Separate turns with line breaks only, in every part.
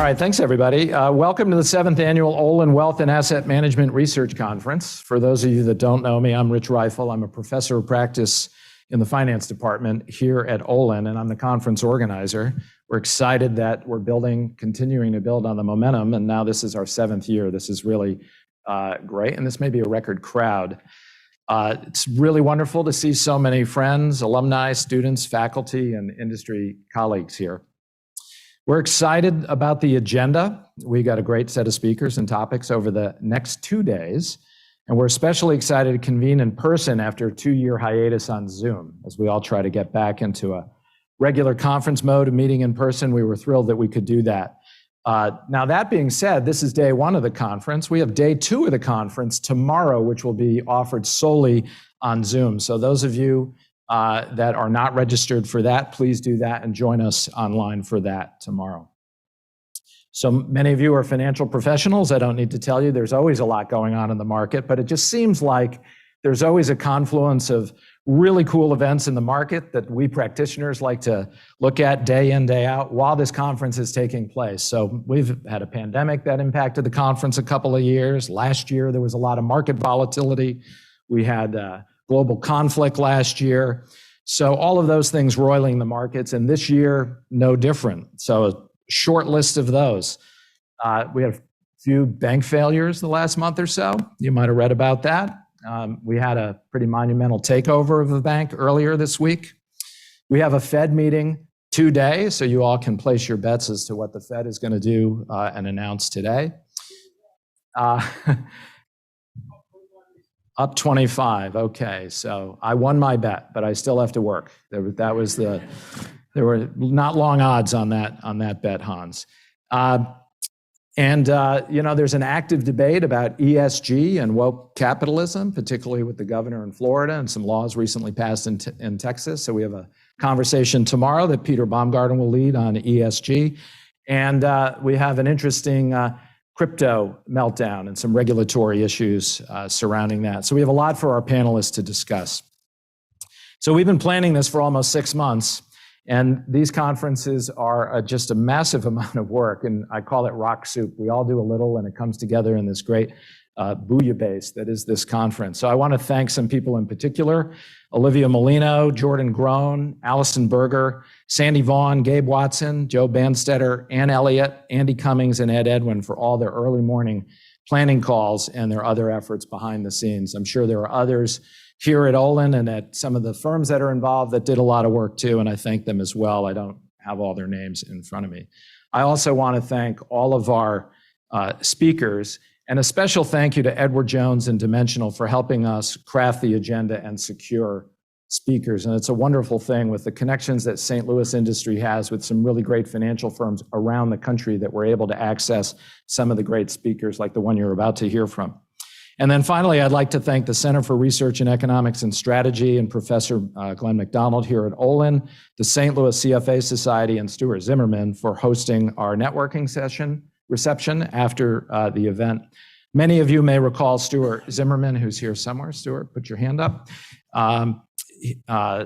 right, thanks everybody. Welcome to the 7th Annual Olin Wealth and Asset Management Research Conference. For those of you that don't know me, I'm Rich Reifel. I'm a professor of practice in the finance department here at Olin, and I'm the conference organizer. We're excited that we're continuing to build on the momentum, and now this is our 7th year. This is really great, and this may be a record crowd. It's really wonderful to see so many friends, alumni, students, faculty, and industry colleagues here. We're excited about the agenda. We got a great set of speakers and topics over the next 2 days, and we're especially excited to convene in person after a 2-year hiatus on Zoom, as we all try to get back into a regular conference mode of meeting in person. We were thrilled that we could do that. Now, that being said, this is day 1 of the conference. We have day 2 of the conference tomorrow, which will be offered solely on Zoom. So those of you that are not registered for that, please do that and join us online for that tomorrow. So many of you are financial professionals. I don't need to tell you, there's always a lot going on in the market, but it just seems like there's always a confluence of really cool events in the market that we practitioners like to look at day in, day out while this conference is taking place. So we've had a pandemic that impacted the conference a couple of years. Last year, there was a lot of market volatility. We had global conflict last year. So all of those things roiling the markets, and this year, no different. So a short list of those. We had a few bank failures the last month or so. You might have read about that. We had a pretty monumental takeover of a bank earlier this week. We have a Fed meeting today, so you all can place your bets as to what the Fed is going to do and announce today. Up 25. Okay, so I won my bet, but I still have to work. There were not long odds on that bet, Hans. There's an active debate about ESG and woke capitalism, particularly with the governor in Florida and some laws recently passed in Texas. So we have a conversation tomorrow that Peter Baumgarten will lead on ESG. And we have an interesting crypto meltdown and some regulatory issues surrounding that. So we have a lot for our panelists to discuss. So we've been planning this for almost 6 months. And these conferences are just a massive amount of work, and I call it rock soup. We all do a little, and it comes together in this great bouillabaisse that is this conference. So I want to thank some people in particular: Olivia Molino, Jordan Groen, Allison Berger, Sandy Vaughn, Gabe Watson, Joe Banstetter, Ann Elliott, Andy Cummings, and Ed Edwin for all their early morning planning calls and their other efforts behind the scenes. I'm sure there are others here at Olin and at some of the firms that are involved that did a lot of work too, and I thank them as well. I don't have all their names in front of me. I also want to thank all of our speakers, and a special thank you to Edward Jones and Dimensional for helping us craft the agenda and secure speakers. And it's a wonderful thing with the connections that St. Louis industry has with some really great financial firms around the country that we're able to access some of the great speakers like the one you're about to hear from. And then finally, I'd like to thank the Center for Research in Economics and Strategy and Professor Glenn McDonald here at Olin, the St. Louis CFA Society, and Stuart Zimmerman for hosting our networking reception after the event. Many of you may recall Stuart Zimmerman, who's here somewhere. Stuart, put your hand up.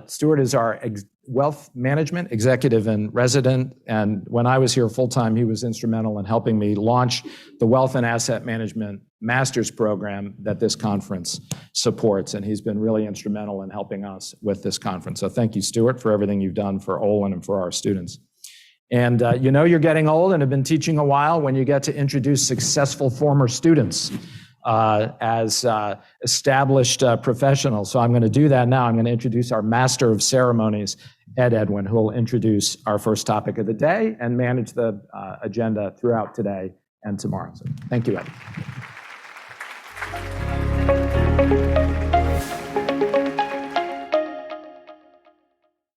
Stuart is our wealth management executive and resident, and when I was here full-time, he was instrumental in helping me launch the Wealth and Asset Management Master's Program that this conference supports, and he's been really instrumental in helping us with this conference. So thank you, Stuart, for everything you've done for Olin and for our students. And you're getting old and have been teaching a while when you get to introduce successful former students as established professionals. So I'm going to do that now. I'm going to introduce our Master of Ceremonies, Ed Edwin, who will introduce our first topic of the day and manage the agenda throughout today and tomorrow. So thank you, Ed.